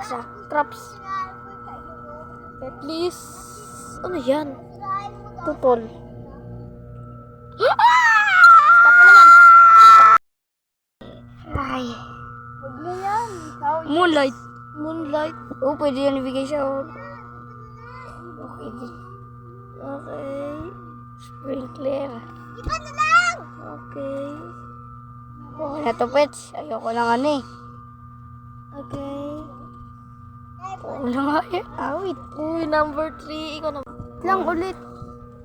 isa. Crops. At least, ano yan? Tutol. Ay. Huwag mo yan. Moonlight. Moonlight. Oh, pwede yan ibigay siya. Okay. Okay. Sprinkler. Iba na lang! Okay. Okay na to, pets. Ayoko lang ano eh. Okay. Oo na nga eh. Wait. Uy, number 3. Ikaw naman. Lang ulit.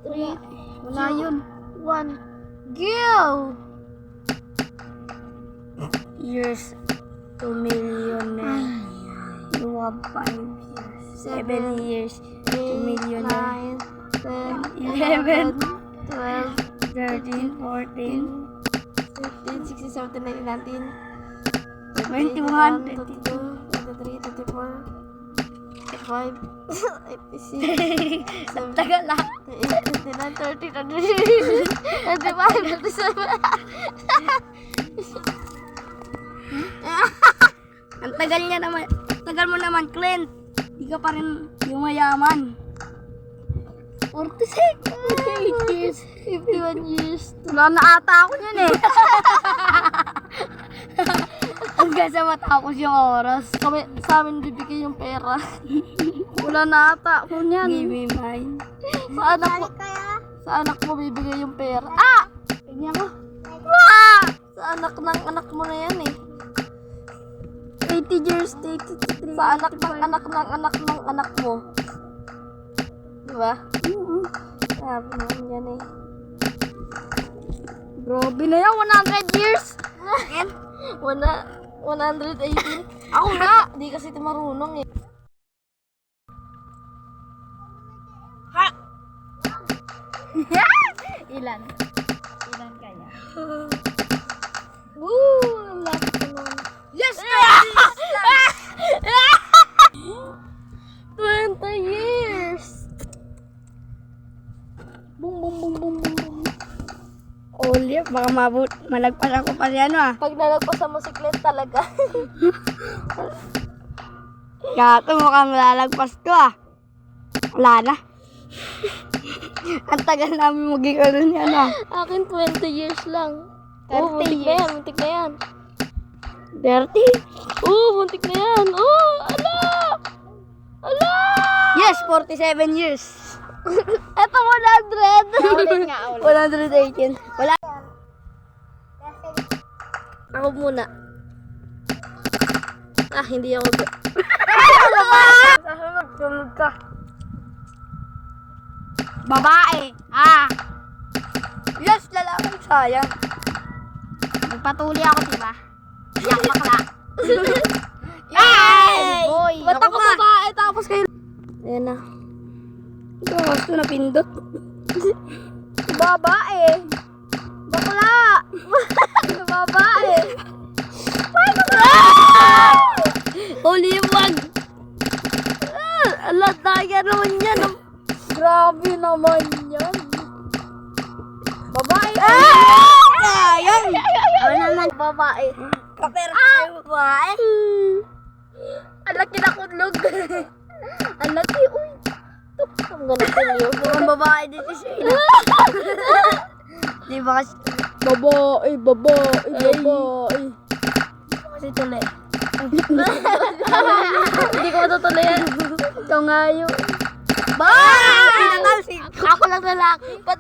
3. Wala yun. 1. Go! Years to millionaire. You have 5 years. 7 years to millionaire. 9, 11, 12, 13, 14, 15, 16, 17, 19, 21, 22, 23, 24, 25, 86, tagal lang. 29, 30, 35, 37. Ang tagal niya naman. Tagal mo naman, Clint. Di ka pa rin yung mayaman. 46 years. 51 years. Wala na ata ako yun eh. Hanggang sa matapos yung oras. Sa amin bibigay yung pera. Wala na ata ako niyan. Give me mine. Sa anak mo bibigay yung pera. Ganyan ko. Sa anak ng anak mo na yan eh. 80 years, 83. Sa anak ng anak ng anak ng anak mo. Diba? Sabi naman yan eh. Grabe na yan, 100 years. 118. Ako nga. Di kasi ito marunong eh. Ilan? Ilan kaya? Woo! Lapit naman. Yes! 20 years! Boom, boom, boom, boom, boom, boom. Oli, baka malagpas ako pa yan Pag nalagpas sa mosiklet talaga. Gato, mukhang malalagpas to Wala na. Ang tagal namin magiging yan Akin 20 years lang. 30 muntik years. na yan, muntik na yan. 30? Muntik na yan. Ala! Ala! Yes, 47 years. Eto 100! Ulit nga, ulit. 118. Wala. Ako muna. Hindi ako. Sunod ka. Babae. Yes, lalaki. Sayang. Magpatuloy ako, diba? Yak bakla. Yay! Boy. Ba't ako babae tapos kayo? Ayan na. Ito ang gusto na pindot. Babae. Bakla. Babae. Holy wag. Ala, daya naman yan. Grabe naman yan. Babae. Sayang. Ano naman? Babae. Kapera tayo babae. Ang laki na kutlog. Ang laki, uy. Ang ganito niyo. Ang babae dito siya. Di ba kasi? Babae. Kasi tuloy. Hindi ko matutuloy yan. Ikaw nga yun. Bye! Pinangalsin. Ako lang lalaki. Pati